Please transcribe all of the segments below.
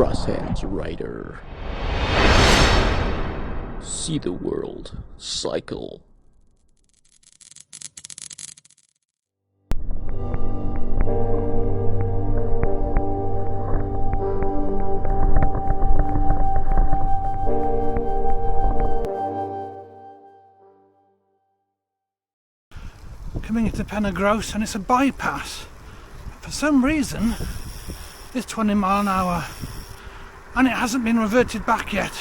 Crosshands Rider. See the world cycle. Coming into PAGR and it's a bypass. For some reason it's 20 mile an hour and it hasn't been reverted back yet.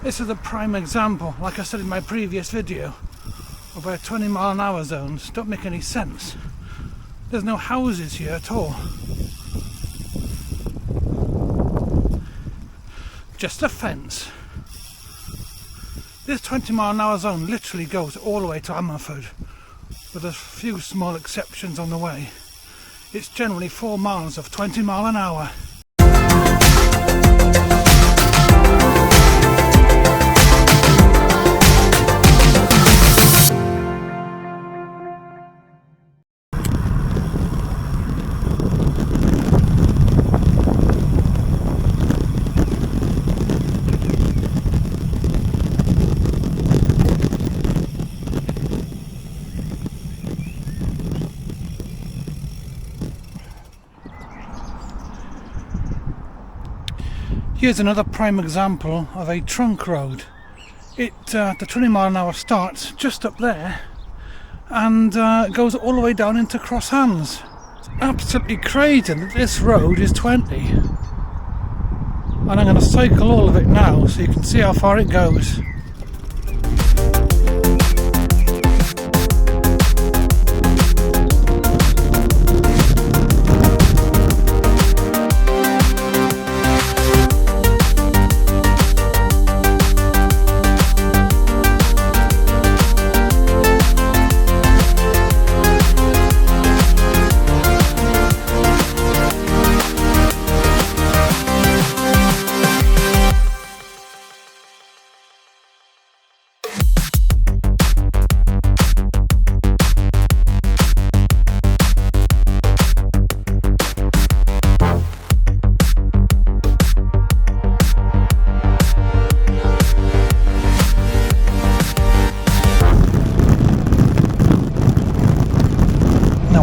This is a prime example, like I said in my previous video, of where 20 mile an hour zones don't make any sense. There's no houses here at all. Just a fence. This 20 mile an hour zone literally goes all the way to Ammerford, with a few small exceptions on the way. It's generally 4 miles of 20 mile an hour. Here's another prime example of a trunk road. The 20 mile an hour starts just up there and goes all the way down into Crosshands. It's absolutely crazy that this road is 20. And I'm going to cycle all of it now so you can see how far it goes.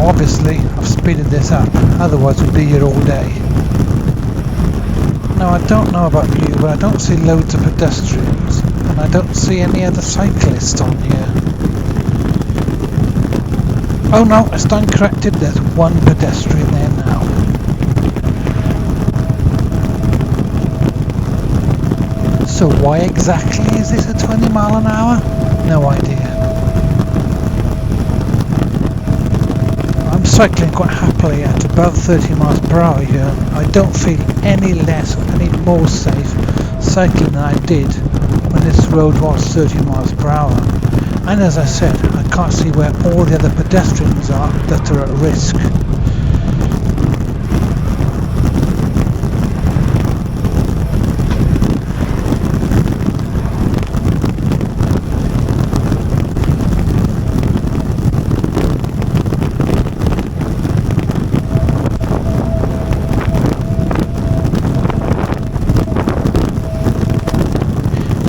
Obviously I've speeded this up, otherwise we'll be here all day. Now I don't know about you, but I don't see loads of pedestrians and I don't see any other cyclists on here. Oh no, I stand corrected, there's one pedestrian there now. So why exactly is this a 20 mile an hour? No idea. I'm cycling quite happily at above 30 miles per hour here. I don't feel any less or any more safe cycling than I did when this road was 30 miles per hour. And as I said, I can't see where all the other pedestrians are that are at risk.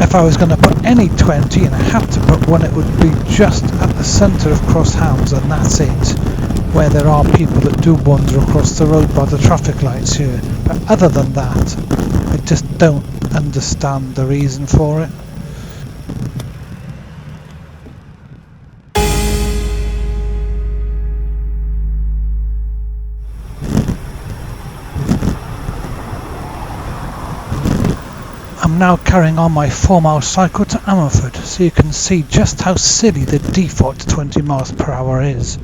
If I was going to put any 20 and I had to put one, it would be just at the centre of Crosshands, and that's it, where there are people that do wander across the road by the traffic lights here. But other than that, I just don't understand the reason for it. I'm now carrying on my 4 mile cycle to Ammerford, so you can see just how silly the default 20 miles per hour is.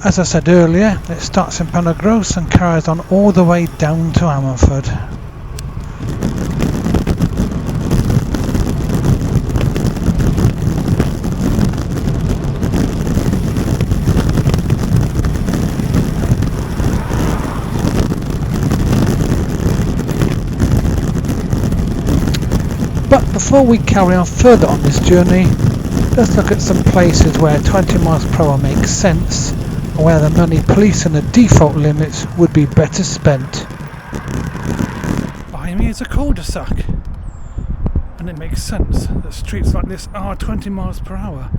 As I said earlier, it starts in PAGR and carries on all the way down to Ammerford. But before we carry on further on this journey, Let's look at some places where 20 miles per hour makes sense, and where the money policing the default limits would be better spent. Behind me is a cul-de-sac, and it makes sense that streets like this are 20 miles per hour,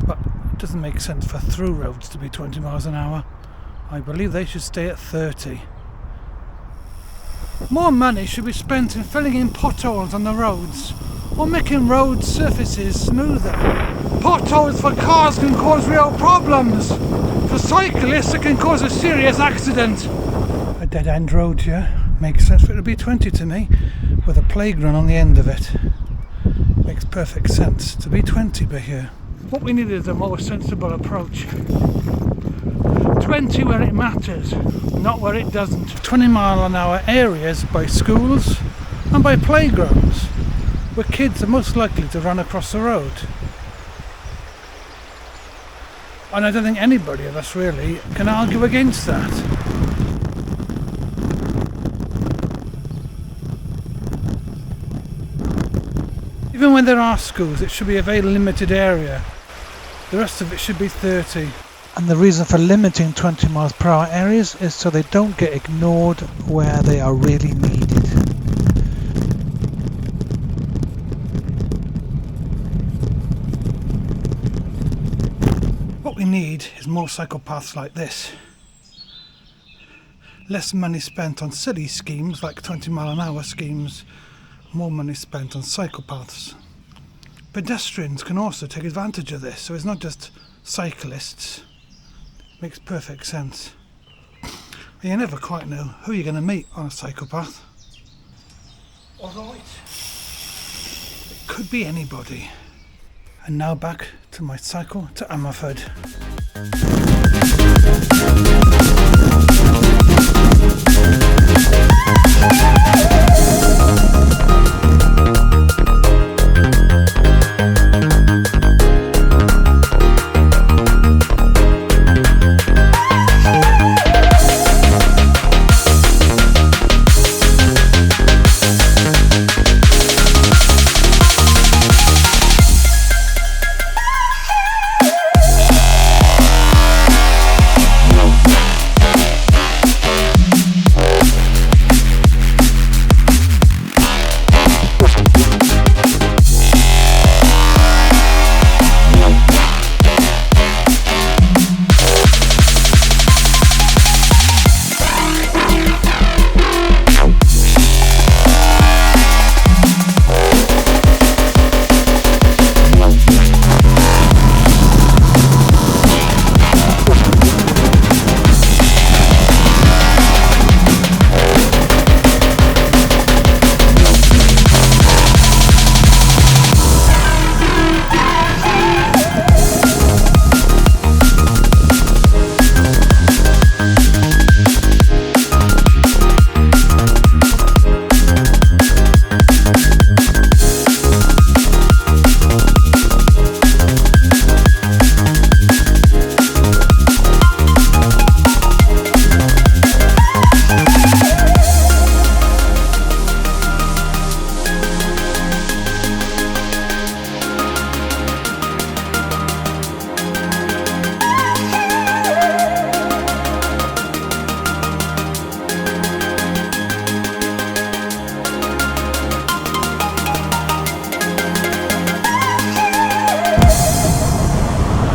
but it doesn't make sense for through roads to be 20 miles an hour. I believe they should stay at 30. More money should be spent in filling in potholes on the roads, or making road surfaces smoother. Potholes for cars can cause real problems. For cyclists, it can cause a serious accident. A dead-end road here makes sense for it to be 20 to me, with a playground on the end of it. Makes perfect sense to be 20 by here. What we need is a more sensible approach. 20 where it matters, not where it doesn't. 20 mile an hour areas by schools and by playgrounds, where kids are most likely to run across the road. And I don't think anybody of us really can argue against that. Even when there are schools, it should be a very limited area. The rest of it should be 30. And the reason for limiting 20 miles per hour areas is so they don't get ignored where they are really needed. What we need is more cycle paths like this. Less money spent on silly schemes like 20 mile an hour schemes, more money spent on cycle paths. Pedestrians can also take advantage of this, so it's not just cyclists. Makes perfect sense. You never quite know who you're going to meet on a cycle path. Alright, it could be anybody. And now back to my cycle to Ammerford.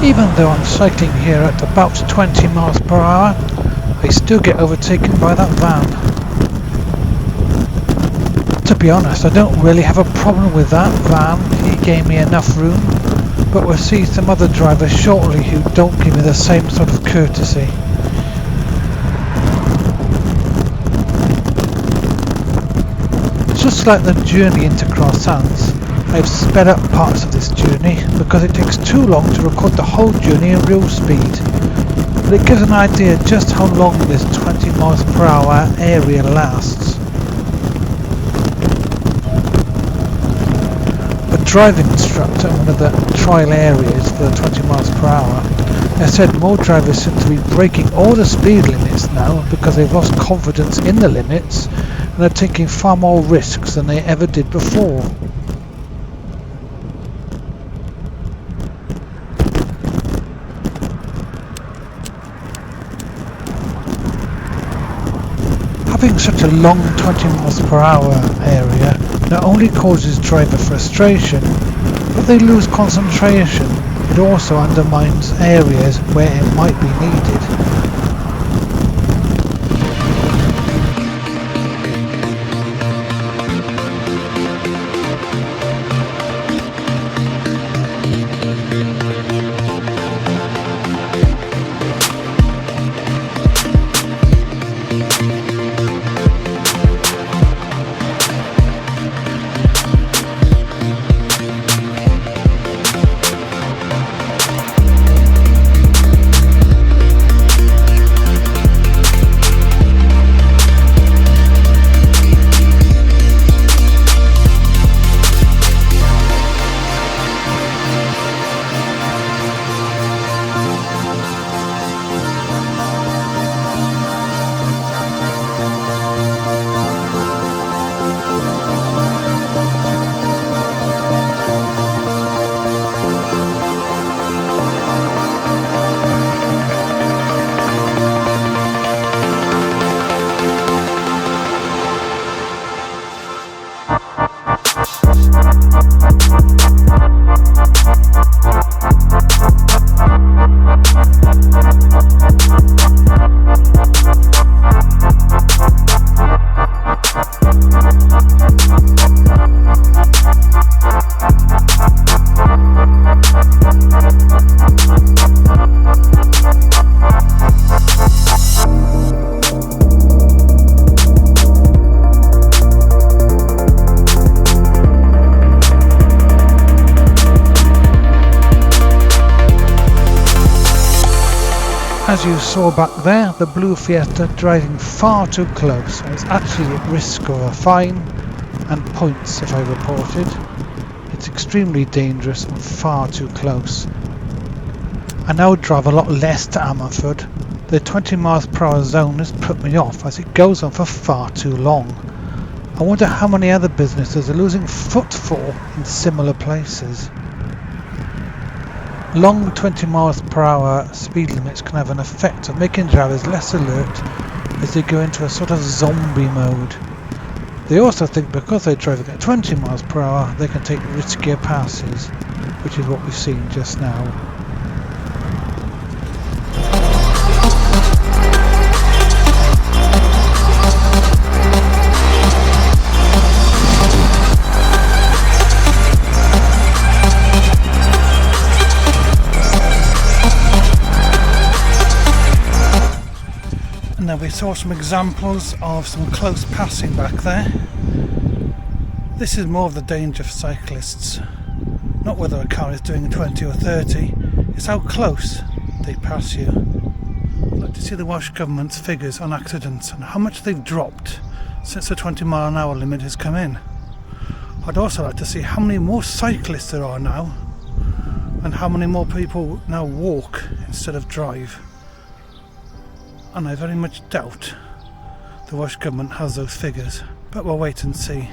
Even though I'm cycling here at about 20 miles per hour, I still get overtaken by that van. To be honest, I don't really have a problem with that van. He gave me enough room, but we'll see some other drivers shortly who don't give me the same sort of courtesy. Just like the journey into Croissants, I've sped up parts of this journey because it takes too long to record the whole journey in real speed. But it gives an idea just how long this 20 miles per hour area lasts. A driving instructor in one of the trial areas for the 20 miles per hour has said more drivers seem to be breaking all the speed limits now because they've lost confidence in the limits and are taking far more risks than they ever did before. Having such a long 20 miles per hour area not only causes driver frustration, but they lose concentration. It also undermines areas where it might be needed. As you saw back there, the blue Fiesta driving far too close and is actually at risk of a fine and points if I reported. It's extremely dangerous and far too close. I now drive a lot less to Ammerford. The 20 miles per hour zone has put me off as it goes on for far too long. I wonder how many other businesses are losing footfall in similar places. Long 20 miles per hour speed limits can have an effect of making drivers less alert as they go into a sort of zombie mode. They also think because they're driving at 20 miles per hour they can take riskier passes, which is what we've seen just now. Now we saw some examples of some close passing back there. This is more of the danger for cyclists. Not whether a car is doing 20 or 30, it's how close they pass you. I'd like to see the Welsh Government's figures on accidents and how much they've dropped since the 20 mile an hour limit has come in. I'd also like to see how many more cyclists there are now and how many more people now walk instead of drive. And I very much doubt the Welsh Government has those figures, but we'll wait and see.